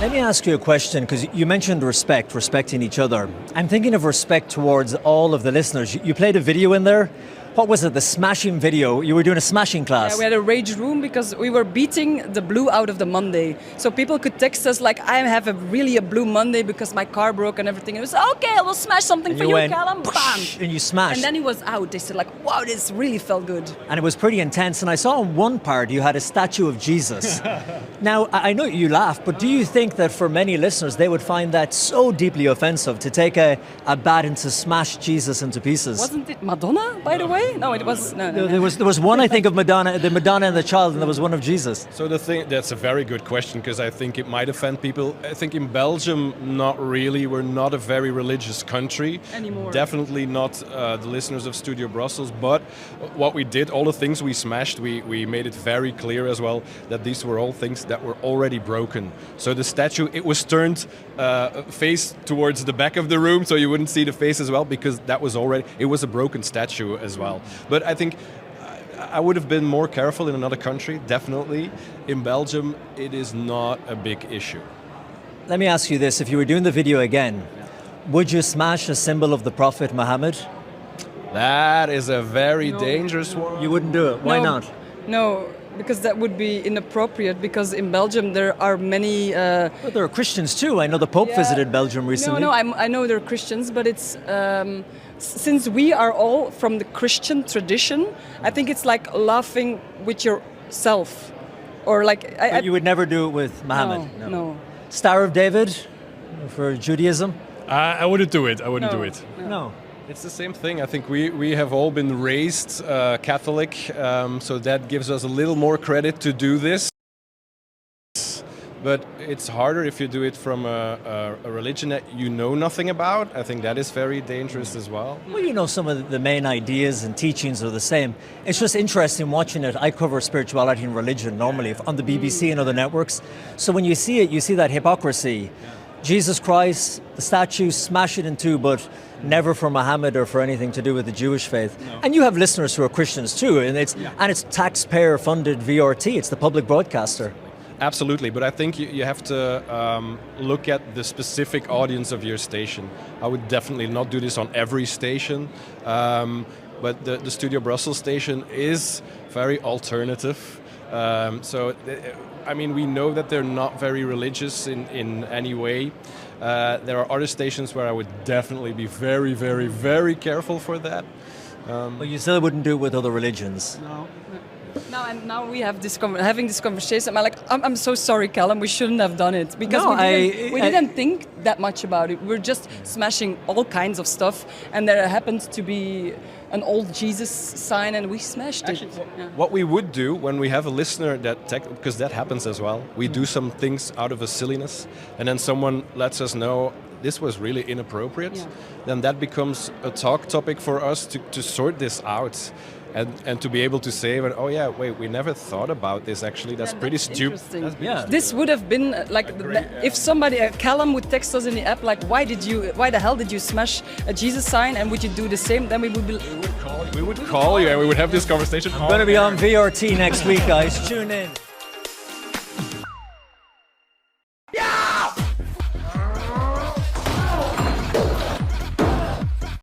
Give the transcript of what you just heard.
Let me ask you a question, because you mentioned respecting each other. I'm thinking of respect towards all of the listeners. You played a video in there. What was it, the smashing video? You were doing a smashing class. Yeah, we had a rage room because we were beating the blue out of the Monday. So people could text us like, I have a blue Monday because my car broke and everything. It was, okay, we'll smash something for you, Callum. Bam! And you smashed. And then he was out. They said like, wow, this really felt good. And it was pretty intense. And I saw in one part you had a statue of Jesus. Now, I know you laugh, but do you think that for many listeners, they would find that so deeply offensive to take a bat and to smash Jesus into pieces? Wasn't it Madonna, by the way? No, it was no. There was one, I think, of Madonna, the Madonna and the child, and there was one of Jesus. So that's a very good question, because I think it might offend people. I think in Belgium, not really. We're not a very religious country anymore. Definitely not the listeners of Studio Brussels. But what we did, all the things we smashed, we made it very clear as well that these were all things that were already broken. So the statue, it was turned face towards the back of the room, so you wouldn't see the face as well, because it was a broken statue as well. But I think I would have been more careful in another country, definitely. In Belgium, it is not a big issue. Let me ask you this. If you were doing the video again, would you smash a symbol of the Prophet Muhammad? That is a very dangerous one. You wouldn't do it. Why not? No, because that would be inappropriate, because in Belgium there are many... But there are Christians too. I know the Pope visited Belgium recently. No, I know there are Christians, but it's... since we are all from the Christian tradition, I think it's like laughing with yourself. Or like... you would never do it with Muhammad? No. Star of David for Judaism? I wouldn't do it. I wouldn't do it. No. It's the same thing. I think we have all been raised Catholic, so that gives us a little more credit to do this. But it's harder if you do it from a religion that you know nothing about. I think that is very dangerous as well. Well, you know, some of the main ideas and teachings are the same. It's just interesting watching it. I cover spirituality and religion normally on the BBC and other networks. So when you see it, you see that hypocrisy. Jesus Christ, the statue, smash it in two, but never for Muhammad or for anything to do with the Jewish faith. No. And you have listeners who are Christians too, and it's taxpayer-funded VRT. It's the public broadcaster. Absolutely, but I think you have to look at the specific audience of your station. I would definitely not do this on every station, but the Studio Brussel station is very alternative. We know that they're not very religious in any way. There are other stations where I would definitely be very, very, very careful for that. But you still wouldn't do it with other religions? No. Now we have having this conversation. I'm so sorry, Callum. We shouldn't have done it, because we didn't think that much about it. We're just smashing all kinds of stuff, and there happened to be an old Jesus sign, and we smashed it. What we would do when we have a listener because that happens as well, we do some things out of a silliness, and then someone lets us know this was really inappropriate, then that becomes a talk topic for us to sort this out. And to be able to say, oh yeah, wait, we never thought about this actually. That's pretty stupid. This would have been if somebody, Callum would text us in the app like, why the hell did you smash a Jesus sign, and would you do the same? Then we would call you and we would have this conversation. I'm going to be on VRT next week, guys. Tune in.